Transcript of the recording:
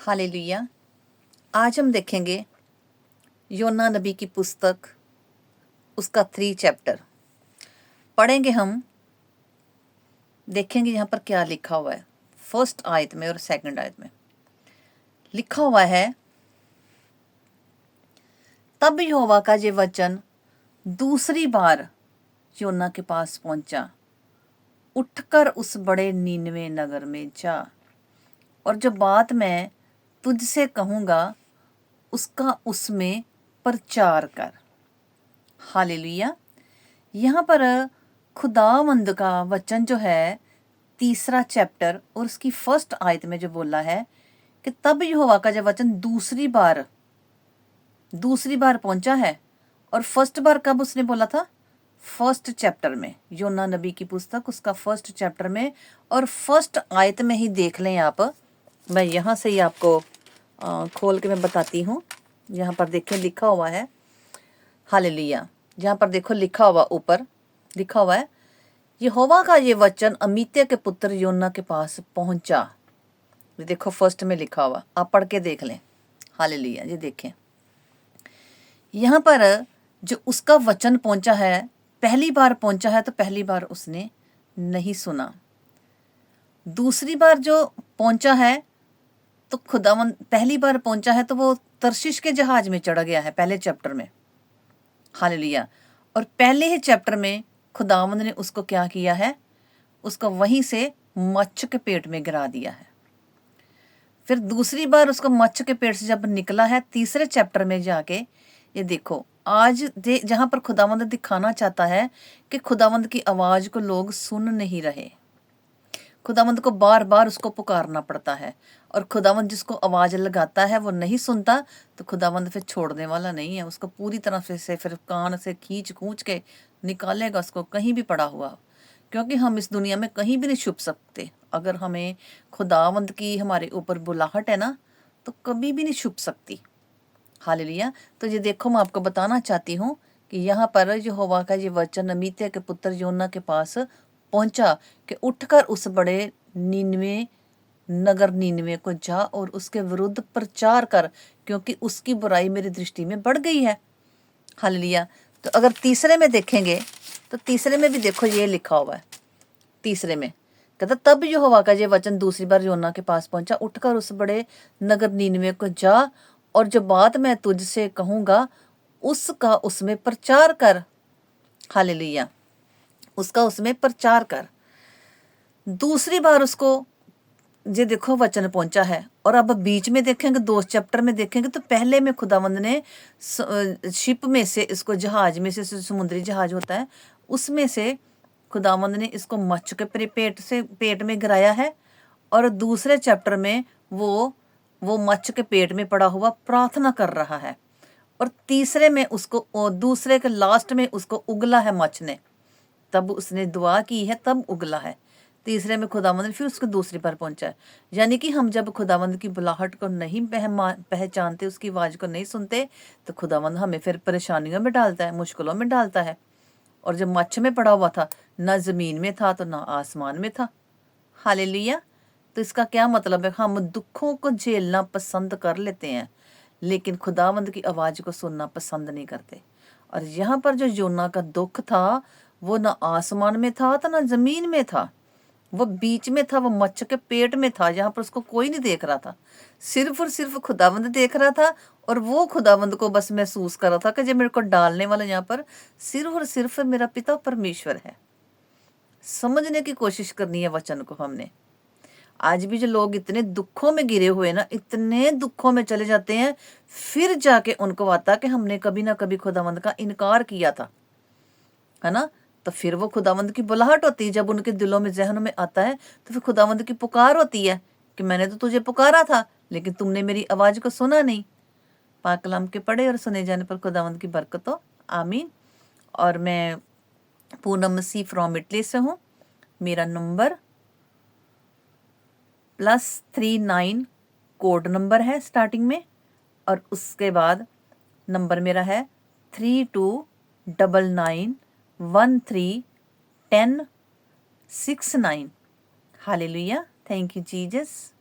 Hallelujah. आज हम देखेंगे योना नबी की पुस्तक, उसका 3 चैप्टर पढ़ेंगे। हम देखेंगे यहाँ पर क्या लिखा हुआ है। फर्स्ट आयत में और सेकंड आयत में लिखा हुआ है, तब यहोवा का ये वचन दूसरी बार योना के पास पहुंचा, उठकर उस बड़े नीनवे नगर में जा और जो बात मैं तुझसे कहूँगा उसका उसमें प्रचार कर। हालेलुया। यहाँ पर खुदावंद का वचन जो है, तीसरा चैप्टर और उसकी फर्स्ट आयत में जो बोला है कि तब यहोवा का जो वचन दूसरी बार पहुंचा है। और फर्स्ट बार कब उसने बोला था? फर्स्ट चैप्टर में, योना नबी की पुस्तक उसका फर्स्ट चैप्टर में और फर्स्ट आयत में ही देख लें आप। मैं यहाँ से ही आपको खोल के मैं बताती हूँ। यहाँ पर देखें लिखा हुआ है, हालेलुया। यहाँ पर देखो लिखा हुआ, ऊपर लिखा हुआ है, यहोवा का ये वचन अमित्य के पुत्र योना के पास पहुंचा। ये देखो फर्स्ट में लिखा हुआ, आप पढ़ के देख लें। हालेलुया। ये देखें यहाँ पर जो उसका वचन पहुंचा है, पहली बार पहुंचा है तो पहली बार उसने नहीं सुना। दूसरी बार जो पहुंचा है तो खुदावंद, पहली बार पहुंचा है तो वो तरशीश के जहाज में चढ़ गया है पहले चैप्टर में। हालेलुया। और पहले ही चैप्टर में खुदावंद ने उसको क्या किया है? उसको वहीं से मच्छ के पेट में गिरा दिया है। फिर दूसरी बार उसको मच्छ के पेट से जब निकला है, तीसरे चैप्टर में जाके ये देखो, आज जहां पर खुदावंद दिखाना चाहता है कि खुदावंद की आवाज को लोग सुन नहीं रहे। खुदावंद को बार बार उसको पुकारना पड़ता है और खुदावंद जिसको आवाज लगाता है वो नहीं सुनता तो खुदावंद फिर छोड़ने वाला नहीं है। उसको पूरी तरह से फिर कान से खींच के निकालेगा, उसको कहीं भी पड़ा हुआ। क्योंकि हम इस दुनिया में कहीं भी नहीं छुप सकते। अगर हमें खुदावंद की हमारे ऊपर बुलाहट है ना, तो कभी भी नहीं छुप सकती। हालेलुया। तो ये देखो, मैं आपको बताना चाहती हूँ कि यहाँ पर यहोवा का ये वचन अमित्य के पुत्र योना के पास पहुंचा कि उठकर उस बड़े नीनवे को जा और उसके विरुद्ध प्रचार कर, क्योंकि उसकी बुराई मेरी दृष्टि में बढ़ गई है। हालेलुया। तो अगर तीसरे में देखेंगे तो तीसरे में भी देखो ये लिखा हुआ है। तीसरे में कहता, तब यहोवा का ये वचन दूसरी बार योना के पास पहुंचा, उठकर उस बड़े नगर नीनवे को जा और जो बात मैं तुझसे कहूंगा उसका उसमें प्रचार कर। हालेलुया। उसका उसमें प्रचार कर। दूसरी बार उसको ये देखो वचन पहुंचा है। और अब बीच में देखेंगे, 2 चैप्टर में देखेंगे तो पहले में खुदावंद ने शिप में से, इसको जहाज में से, समुद्री जहाज होता है उसमें से खुदावंद ने इसको मच्छ के पेट में गिराया है। और दूसरे चैप्टर में वो मच्छ के पेट में पड़ा हुआ प्रार्थना कर रहा है। और तीसरे में उसको, दूसरे के लास्ट में उसको उगला है मच्छ ने, तब उसने दुआ की है तब उगला है। तीसरे में खुदावंद ने फिर उसको दूसरी बार पहुंचा है। यानी कि हम जब खुदावंद की बुलाहट को नहीं पहचानते, उसकी आवाज को नहीं सुनते, तो खुदावंद हमें फिर परेशानियों में डालता है, मुश्किलों में डालता है। और जब मच्छ में पड़ा हुआ था, ना जमीन में था तो ना आसमान में था। हालेलुया। तो इसका क्या मतलब है? हम दुखों को झेलना पसंद कर लेते हैं, लेकिन खुदावंद की आवाज को सुनना पसंद नहीं करते। और यहाँ पर जो योना का दुख था वो ना आसमान में था तो ना जमीन में था, वो बीच में था, वो मच्छ के पेट में था, जहाँ पर उसको कोई नहीं देख रहा था। सिर्फ और सिर्फ खुदावंद देख रहा था। और वो खुदावंद को बस महसूस कर रहा था कि जो मेरे को डालने वाला यहाँ पर सिर्फ और सिर्फ मेरा पिता परमेश्वर है। समझने की कोशिश करनी है वचन को हमने। आज भी जो लोग इतने दुखों में गिरे हुए ना, इतने दुखों में चले जाते हैं, फिर जाके उनको आता कि हमने कभी ना कभी खुदावंद का इनकार किया था, है ना। तो फिर वो खुदावंद की बुलाहट होती है, जब उनके दिलों में, जहनों में आता है, तो फिर खुदावंद की पुकार होती है कि मैंने तो तुझे पुकारा था लेकिन तुमने मेरी आवाज को सुना नहीं। पाक कलाम के पढ़े और सुने जाने पर खुदावंद की बरकत हो। आमीन। और मैं पूनम मसीह फ्रॉम इटली से हूँ। मेरा नंबर +39 कोड नंबर है स्टार्टिंग में, और उसके बाद नंबर मेरा है 3299131069। हालेलुया। Thank you Jesus.